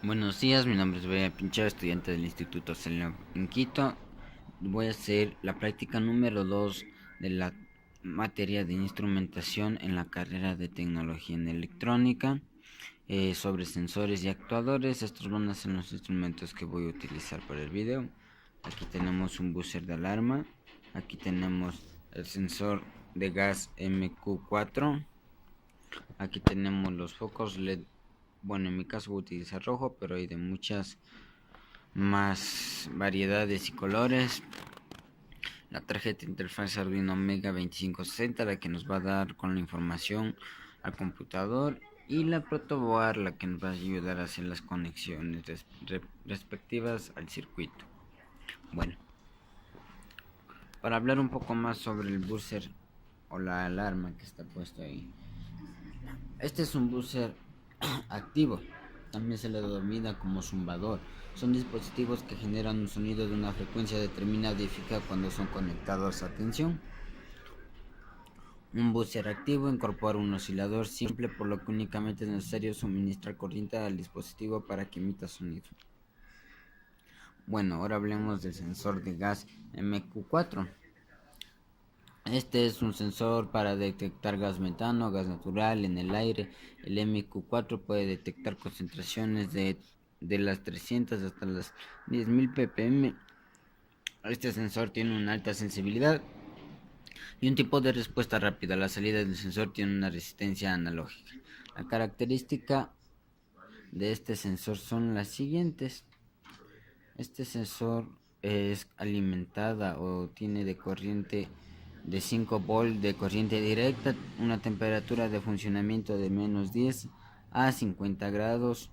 Buenos días, mi nombre es Bea Pinchero, estudiante del Instituto Celio en Quito. Voy a hacer la práctica número 2 de la materia de instrumentación en la carrera de tecnología en electrónica, sobre sensores y actuadores. Estos van a ser los instrumentos que voy a utilizar para el video. Aquí tenemos un buzzer de alarma, aquí tenemos el sensor de gas MQ4, aquí tenemos los focos LED. Bueno, en mi caso voy a utilizar rojo, pero hay de muchas más variedades y colores. La tarjeta interfaz Arduino Mega 2560, la que nos va a dar con la información al computador, y la protoboard, la que nos va a ayudar a hacer las conexiones respectivas al circuito. Bueno, para hablar un poco más sobre el buzzer o la alarma que está puesto ahí. Este es un buzzer activo, también se le denomina como zumbador. Son dispositivos que generan un sonido de una frecuencia determinada y fija cuando son conectados. Atención. Un buzzer activo incorpora un oscilador simple, por lo que únicamente es necesario suministrar corriente al dispositivo para que emita sonido. Bueno, ahora hablemos del sensor de gas MQ4. Este es un sensor para detectar gas metano, gas natural en el aire. El MQ4 puede detectar concentraciones de las 300 hasta las 10.000 ppm. Este sensor tiene una alta sensibilidad y un tipo de respuesta rápida. La salida del sensor tiene una resistencia analógica. La característica de este sensor son las siguientes. Este sensor es alimentada o tiene de corriente de 5 volts de corriente directa, una temperatura de funcionamiento de menos 10 a 50 grados,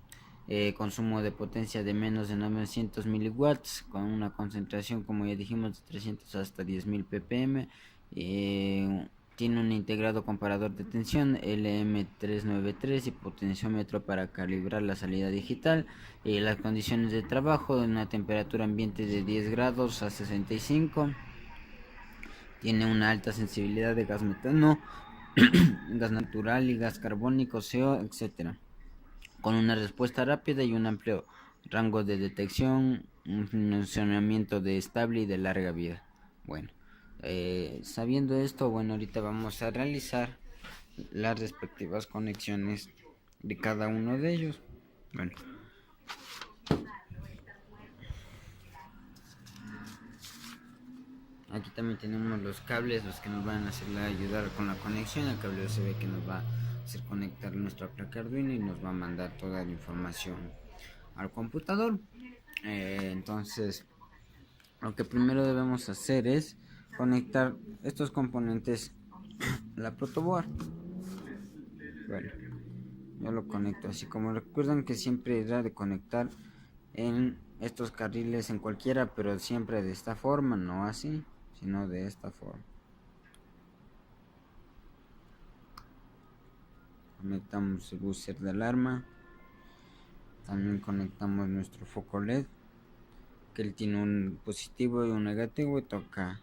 consumo de potencia de menos de 900 miliwatts, con una concentración, como ya dijimos, de 300 hasta 10.000 ppm. Tiene un integrado comparador de tensión LM393 y potenciómetro para calibrar la salida digital. Las condiciones de trabajo de una temperatura ambiente de 10 grados a 65. Tiene una alta sensibilidad de gas metano, gas natural y gas carbónico, CO, etc. Con una respuesta rápida y un amplio rango de detección, un funcionamiento de estable y de larga vida. Bueno, sabiendo esto, bueno, ahorita vamos a realizar las respectivas conexiones de cada uno de ellos. Bueno, aquí también tenemos los cables, los que nos van a hacer ayudar con la conexión. El cable USB que nos va a hacer conectar nuestra placa Arduino y nos va a mandar toda la información al computador. Entonces, lo que primero debemos hacer es conectar estos componentes a la protoboard. Bueno, yo lo conecto así. Como recuerdan que siempre era de conectar en estos carriles en cualquiera, pero siempre de esta forma, no así, sino de esta forma. Conectamos el buzzer de alarma. También conectamos nuestro foco LED, que él tiene un positivo y un negativo, y toca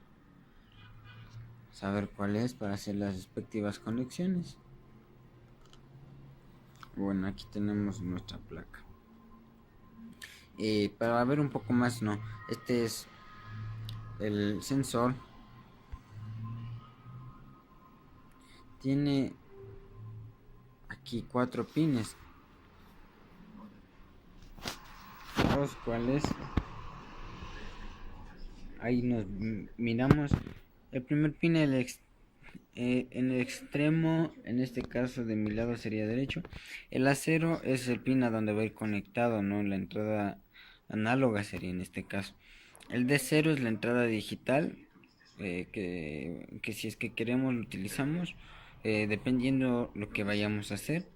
saber cuál es para hacer las respectivas conexiones. Bueno, aquí tenemos nuestra placa. Para ver un poco más, no, este es el sensor. Tiene aquí 4 pines, los cuales ahí nos miramos. El primer pin, en el extremo, en este caso de mi lado sería derecho. El acero es el pin a donde va a ir conectado, no la entrada análoga sería en este caso. El D0 es la entrada digital, que si es que queremos lo utilizamos, dependiendo lo que vayamos a hacer.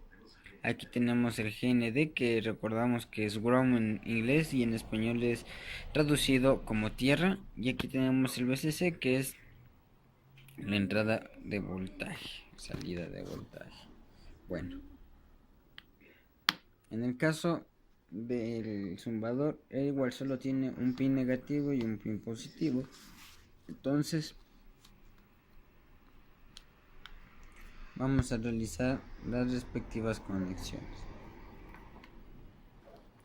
Aquí tenemos el GND, que recordamos que es ground en inglés y en español es traducido como tierra. Y aquí tenemos el VCC, que es la entrada de voltaje, salida de voltaje. Bueno, en el caso del zumbador, igual solo tiene un pin negativo y un pin positivo. Entonces, vamos a realizar las respectivas conexiones.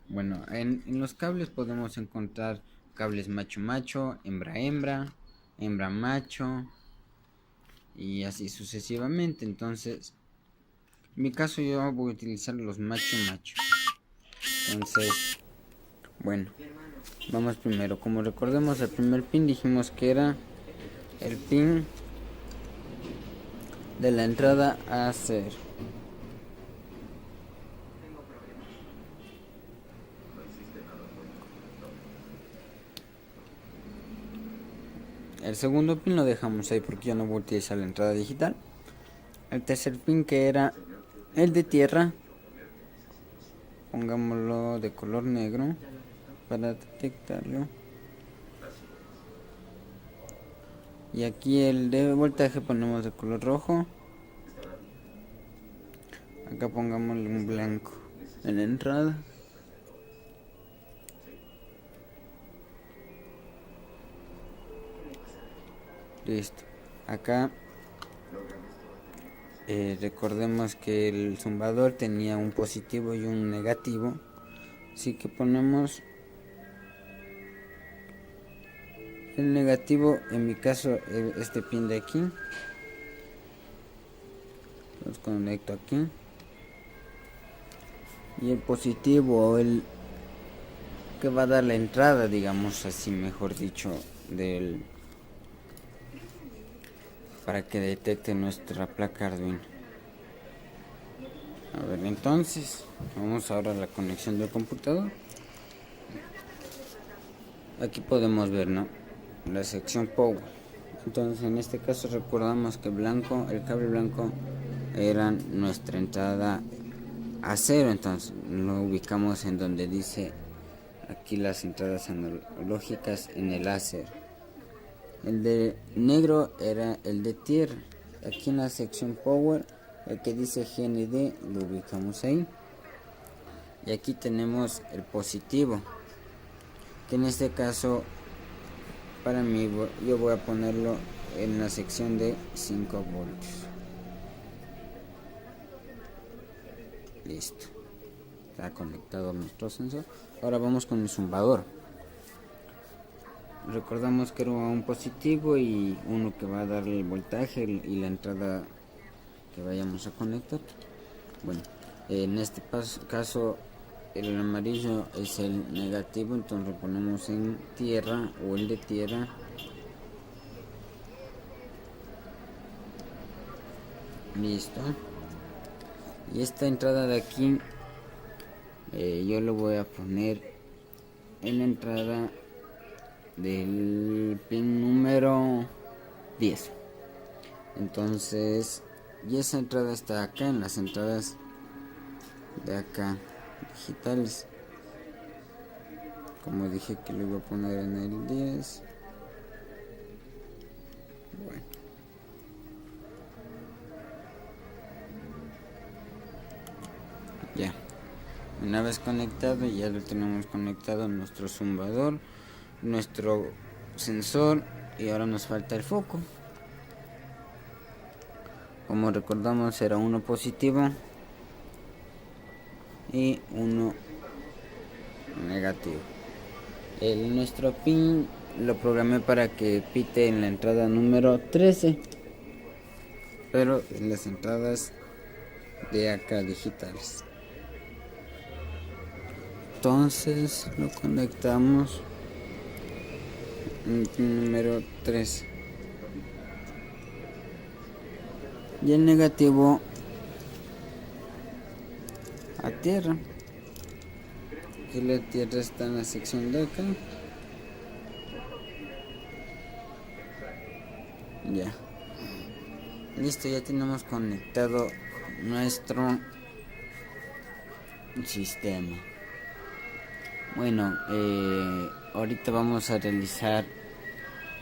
Bueno, en los cables podemos encontrar cables macho-macho, hembra-hembra, hembra-macho y así sucesivamente. Entonces, en mi caso yo voy a utilizar los macho-macho. Entonces, bueno, vamos primero. Como recordemos, el primer pin dijimos que era el pin de la entrada a hacer. El segundo pin lo dejamos ahí porque yo no voy a utilizar la entrada digital. El tercer pin, que era el de tierra, pongámoslo de color negro para detectarlo. Y aquí el de voltaje ponemos de color rojo. Acá pongámosle un blanco en la entrada. Listo. Acá recordemos que el zumbador tenía un positivo y un negativo. Así que ponemos el negativo, en mi caso este pin de aquí. Los conecto aquí. Y el positivo, o el que va a dar la entrada, digamos así, mejor dicho, del para que detecte nuestra placa Arduino. A ver, entonces vamos ahora a la conexión del computador. Aquí podemos ver, ¿no?, la sección Power. Entonces en este caso recordamos que el cable blanco era nuestra entrada a cero. Entonces lo ubicamos en donde dice aquí las entradas analógicas en el A0. El de negro era el de tierra. Aquí en la sección Power, el que dice GND lo ubicamos ahí. Y aquí tenemos el positivo, que en este caso para mí yo voy a ponerlo en la sección de 5 voltios. Listo, está conectado nuestro sensor. Ahora vamos con el zumbador. Recordamos que era un positivo y uno que va a dar el voltaje y la entrada que vayamos a conectar. Bueno, en este caso el amarillo es el negativo, entonces lo ponemos en tierra o el de tierra. Listo. Y esta entrada de aquí yo lo voy a poner en la entrada del pin número 10. Entonces, y esa entrada está acá en las entradas de acá digitales. Como dije que lo iba a poner en el 10. Bueno, ya. Una vez conectado, ya lo tenemos conectado nuestro zumbador, nuestro sensor, y ahora nos falta el foco. Como recordamos, era uno positivo y uno negativo. Nuestro pin lo programé para que pite en la entrada número 13, pero en las entradas de acá digitales. Entonces lo conectamos en el pin número 13 y el negativo a tierra. Aquí la tierra está en la sección de acá. Ya. Listo, ya tenemos conectado nuestro sistema. Bueno, ahorita vamos a realizar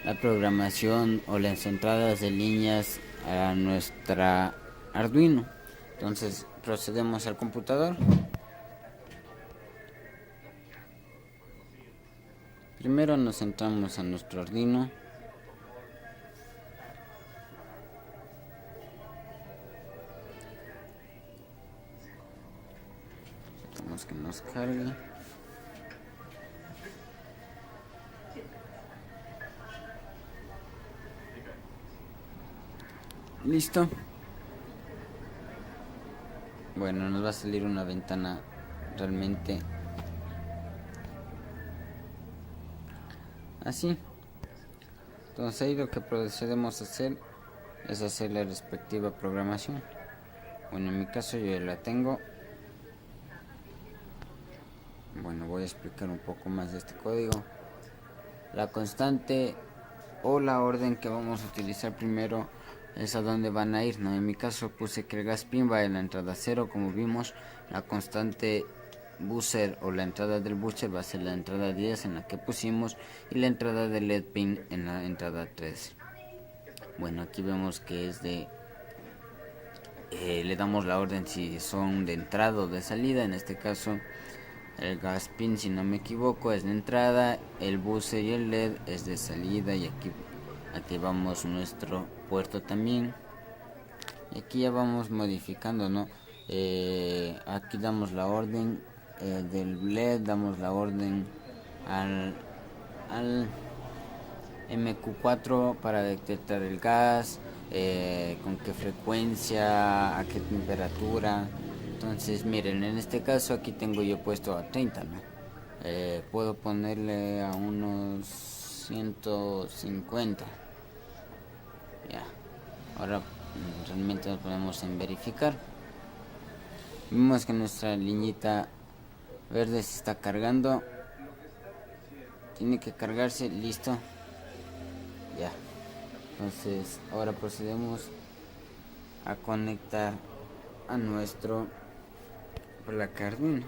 la programación o las entradas de líneas a nuestra Arduino. Entonces procedemos al computador. Primero nos centramos a nuestro Arduino. Dejamos que nos cargue. Listo. Bueno, nos va a salir una ventana realmente así. Entonces ahí lo que procedemos a hacer es hacer la respectiva programación. Bueno, en mi caso yo ya la tengo. Bueno, voy a explicar un poco más de este código. La constante o la orden que vamos a utilizar primero es a dónde van a ir, ¿no? En mi caso puse que el gas pin va en la entrada 0, como vimos. La constante buzzer o la entrada del buzzer va a ser la entrada 10 en la que pusimos, y la entrada del LED pin en la entrada 3. Bueno, aquí vemos que es de le damos la orden si son de entrada o de salida. En este caso el gas pin, si no me equivoco, es de entrada, el buzzer y el LED es de salida, y aquí activamos nuestro puerto también. Y aquí ya vamos modificando, ¿no? Aquí damos la orden del LED, damos la orden al MQ4 para detectar el gas, con qué frecuencia, a qué temperatura. Entonces miren, en este caso aquí tengo yo puesto a 30, ¿no? Puedo ponerle a unos 150. Ya. Ahora realmente nos ponemos en verificar. Vemos que nuestra liñita verde se está cargando. Tiene que cargarse, listo. Ya. Entonces ahora procedemos a conectar a nuestro placa Arduino.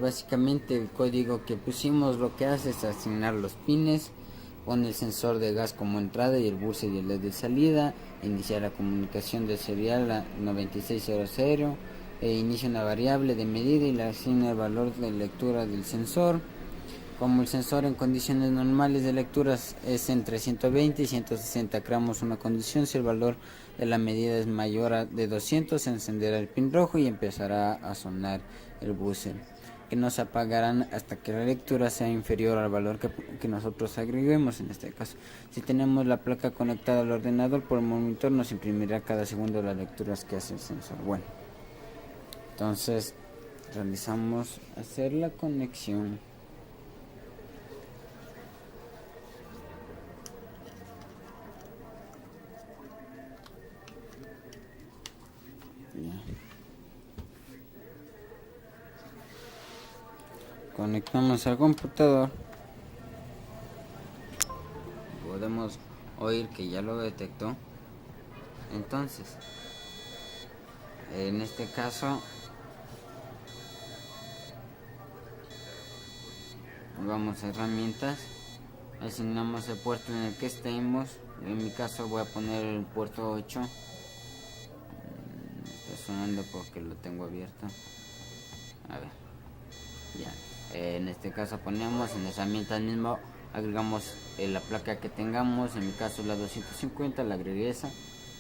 Básicamente el código que pusimos lo que hace es asignar los pines, pone el sensor de gas como entrada y el buzzer y el LED de salida, inicia la comunicación de serial a 9600, inicia una variable de medida y le asigna el valor de lectura del sensor. Como el sensor en condiciones normales de lecturas es entre 120 y 160, creamos una condición: si el valor de la medida es mayor a de 200, se encenderá el pin rojo y empezará a sonar el buzzer, que no se apagarán hasta que la lectura sea inferior al valor que nosotros agreguemos. En este caso, si tenemos la placa conectada al ordenador, por el monitor nos imprimirá cada segundo las lecturas que hace el sensor. Bueno, entonces realizamos hacer la conexión. Conectamos al computador. Podemos oír que ya lo detectó. Entonces, en este caso, vamos a herramientas, asignamos el puerto en el que estemos. En mi caso voy a poner el puerto 8. Está sonando porque lo tengo abierto. A ver, ya. En este caso ponemos en herramientas mismo, agregamos la placa que tengamos. En mi caso la 250, la agregué esa.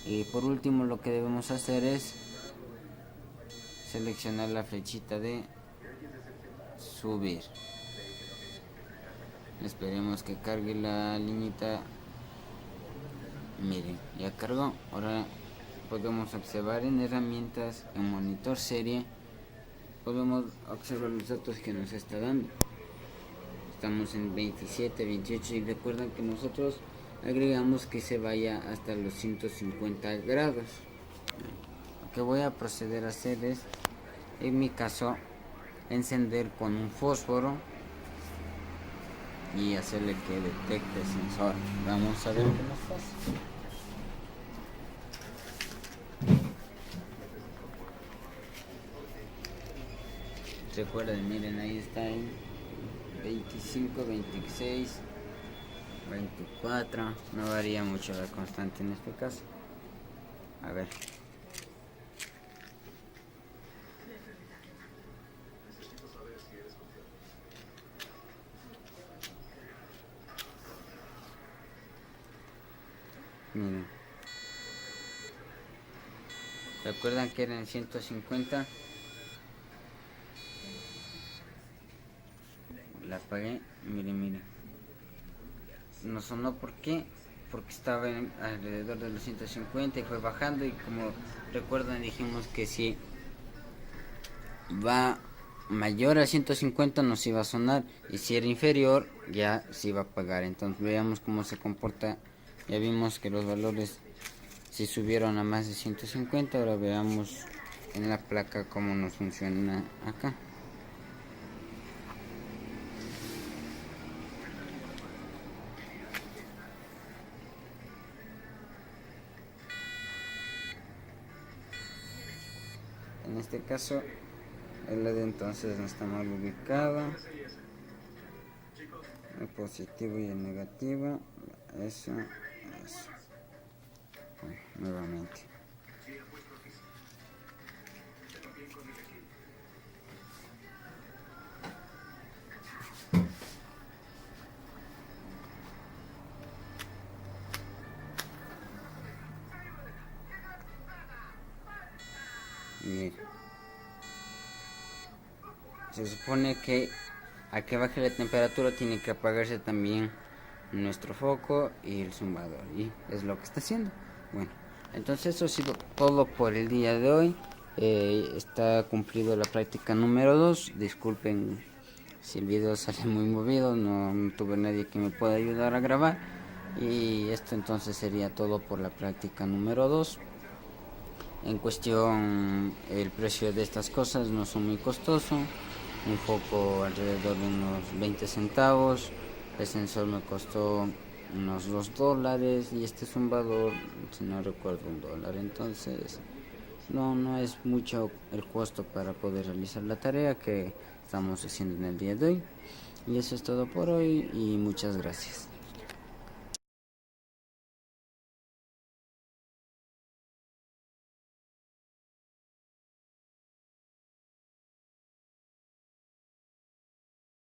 Y por último lo que debemos hacer es seleccionar la flechita de subir. Esperemos que cargue la liñita. Miren, ya cargó. Ahora podemos observar en herramientas, en monitor serie, podemos observar los datos que nos está dando. Estamos en 27, 28, y recuerden que nosotros agregamos que se vaya hasta los 150 grados. Lo que voy a proceder a hacer es, en mi caso, encender con un fósforo y hacerle que detecte el sensor. Vamos a ver qué nos pasa. Recuerden, miren, ahí está en 25, 26, 24. No varía mucho la constante en este caso. A ver. Miren. ¿Recuerdan que eran 150? La apagué. Miren. No sonó, ¿por qué? porque estaba alrededor de los 150 y fue bajando, y como recuerdan dijimos que si va mayor a 150 nos iba a sonar, y si era inferior ya se iba a apagar. Entonces veamos cómo se comporta. Ya vimos que los valores si subieron a más de 150. Ahora veamos en la placa cómo nos funciona acá. En este caso el LED entonces no está mal ubicado, el positivo y el negativo. Eso. Bueno, nuevamente. Bien. Se supone que a que baje la temperatura tiene que apagarse también nuestro foco y el zumbador, y es lo que está haciendo. Bueno, entonces eso ha sido todo por el día de hoy. Está cumplido la práctica número 2. Disculpen si el video sale muy movido, no tuve nadie que me pueda ayudar a grabar, y esto entonces sería todo por la práctica número 2. En cuestión, el precio de estas cosas no son muy costosos. Un foco alrededor de unos 20 centavos. El sensor me costó unos $2, y este zumbador, si no recuerdo, $1. Entonces no es mucho el costo para poder realizar la tarea que estamos haciendo en el día de hoy. Y eso es todo por hoy, y muchas gracias.